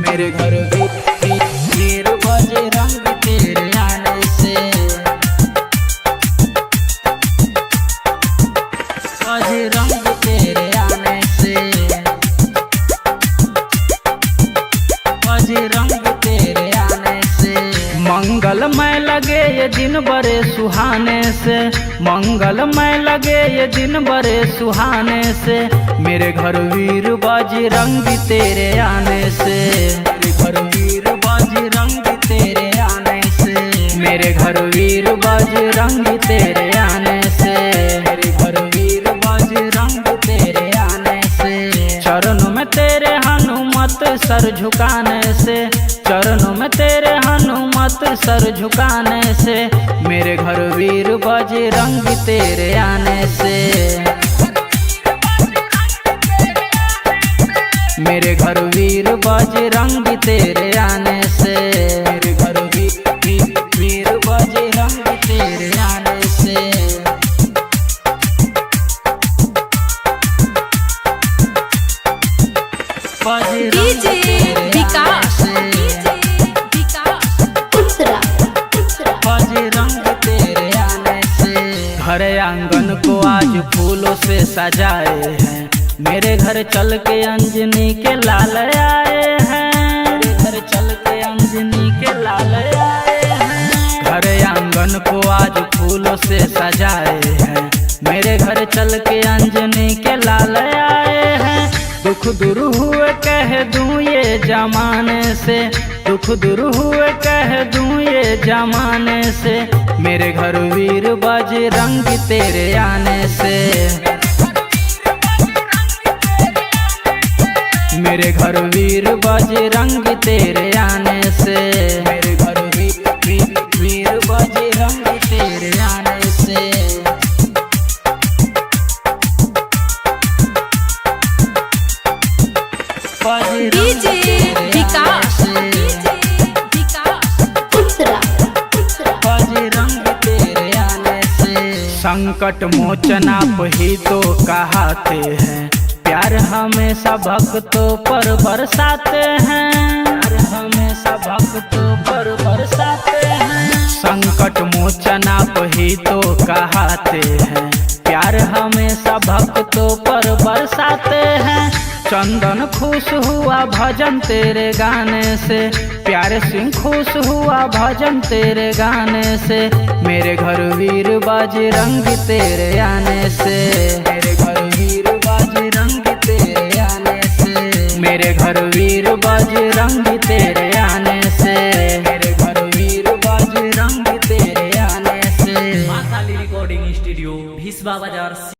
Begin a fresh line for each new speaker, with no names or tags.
मेरे घर वीर बजरंग तेरे आने से, बजरंग तेरे आने से, बजरंग तेरे आने से। मंगलमय लगे ये दिन बड़े सुहाने से, मंगलमय लगे ये दिन बड़े सुहाने से। मेरे घर वीर बजरंग तेरे आने से, मेरे घर वीर बजरंग तेरे आने से, मेरे घर वीर बजरंग तेरे आने से, मेरे घर वीर बजरंग तेरे आने से। चरणों में तेरे हनुमत सर झुकाने से, चरणों में तेरे हनुमत सर झुकाने से। मेरे घर वीर बजरंग तेरे आने से, मेरे घर वीर बजरंग तेरे आने से, मेरे घर वीर बजरंग तेरे आने से।
डीजे विकास,
बजरंग तेरे आने से। घर आंगन को आज फूलों से सजाए हैं, मेरे घर चल के अंजनी के लाल आए हैं, मेरे घर चल के अंजनी के लाल आए हैं। घर आंगन को आज फूलों से सजाए हैं, मेरे घर चल के अंजनी के लाल आए हैं। दुख दूर हुए कह दूं ये जमाने से, दुख दूर हुए कह दूं ये जमाने से। मेरे घर वीर बजरंग तेरे आने से, मेरे घर वीर बजरंग तेरे आने से, मेरे घर वीर बजरंग तेरे आने से।
डीजे विकास,
बजरंग तेरे आने से। संकट मोचन आप ही तो कहते हैं, प्यार हमेशा भक्तों पर बरसाते हैं, प्यार हमेशा भक्तों पर बरसाते हैं। संकट मोचन आप ही तो कहते हैं, प्यार हमेशा भक्तों पर बरसाते हैं। चंदन खुश हुआ भजन तेरे गाने से, प्यारे सिंह खुश हुआ भजन तेरे गाने से। मेरे घर वीर बजरंग तेरे आने से, मेरे घर वीर बजरंग तेरे आने से, मेरे घर वीर बजरंग तेरे आने से, मेरे घर वीर बजरंग तेरे आने से।
माँ काली रिकॉर्डिंग स्टूडियो, भिसवा बाजार।